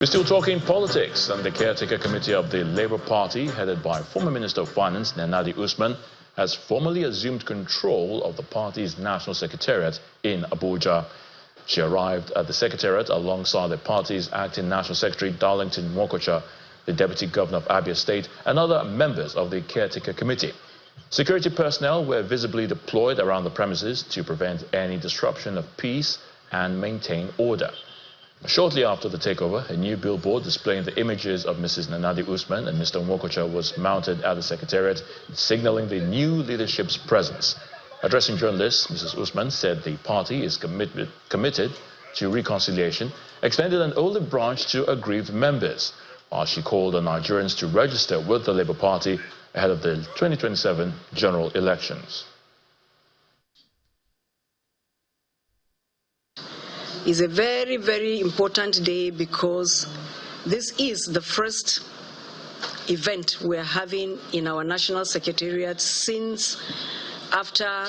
We're still talking politics, and the caretaker committee of the Labour Party, headed by former Minister of Finance Nenadi Usman, has formally assumed control of the party's National Secretariat in Abuja. She arrived at the Secretariat alongside the party's acting National Secretary Darlington Nwokocha, the Deputy Governor of Abia State, and other members of the caretaker committee. Security personnel were visibly deployed around the premises to prevent any disruption of peace and maintain order. Shortly after the takeover, a new billboard displaying the images of Mrs. Nenadi Usman and Mr. Nwokocha was mounted at the Secretariat, signaling the new leadership's presence. Addressing journalists, Mrs. Usman said the party is committed to reconciliation, extended an olive branch to aggrieved members, while she called on Nigerians to register with the Labour Party ahead of the 2027 general elections. It's a very, very important day because this is the first event we're having in our National Secretariat since after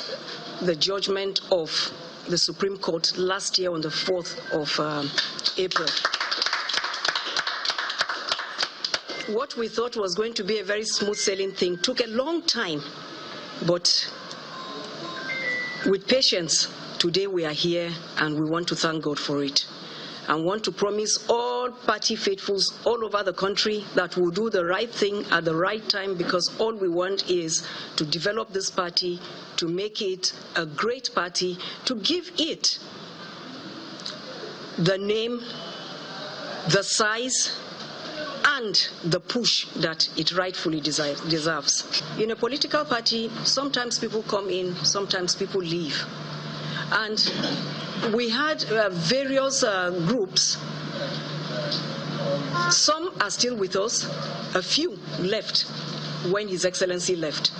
the judgment of the Supreme Court last year on the 4th of April. What we thought was going to be a very smooth sailing thing took a long time, but with patience, today we are here and we want to thank God for it. And want to promise all party faithfuls all over the country that we'll do the right thing at the right time, because all we want is to develop this party, to make it a great party, to give it the name, the size, and the push that it rightfully deserves. In a political party, sometimes people come in, sometimes people leave. And we had various groups. Some are still with us. A few left when His Excellency left.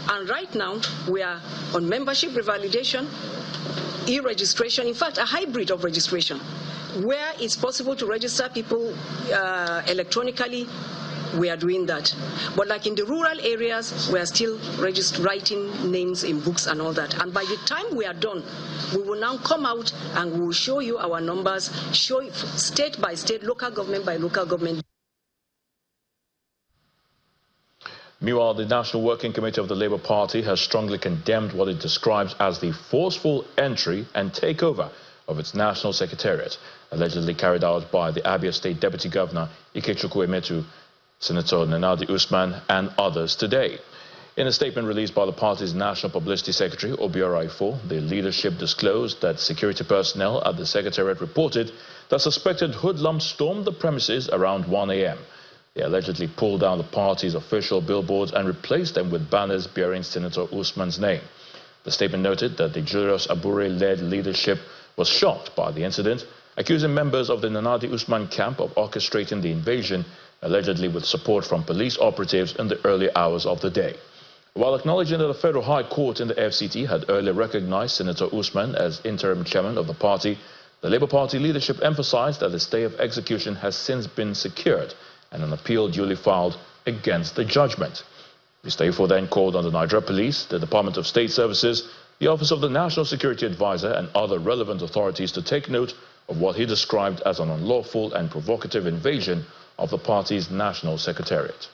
And right now, we are on membership revalidation, e-registration, in fact, a hybrid of registration, where it's possible to register people electronically. We are doing that. But like in the rural areas, we are still writing names in books and all that. And by the time we are done, we will now come out and we will show you our numbers, show it state by state, local government by local government. Meanwhile, the National Working Committee of the Labour Party has strongly condemned what it describes as the forceful entry and takeover of its National Secretariat, allegedly carried out by the Abia State Deputy Governor Ikechukwu Emetu, Senator Nenadi Usman, and others today. In a statement released by the party's National Publicity Secretary, Obiora Ifo, the leadership disclosed that security personnel at the Secretariat reported that suspected hoodlums stormed the premises around 1 a.m. They allegedly pulled down the party's official billboards and replaced them with banners bearing Senator Usman's name. The statement noted that the Julius Abure-led leadership was shocked by the incident, accusing members of the Nenadi Usman camp of orchestrating the invasion, allegedly with support from police operatives in the early hours of the day. While acknowledging that the Federal High Court in the FCT had earlier recognized Senator Usman as interim chairman of the party, the Labour Party leadership emphasized that the stay of execution has since been secured and an appeal duly filed against the judgment. Mr. Ifo then called on the Nigeria Police, the Department of State Services, the Office of the National Security Advisor, and other relevant authorities to take note of what he described as an unlawful and provocative invasion of the party's National Secretariat.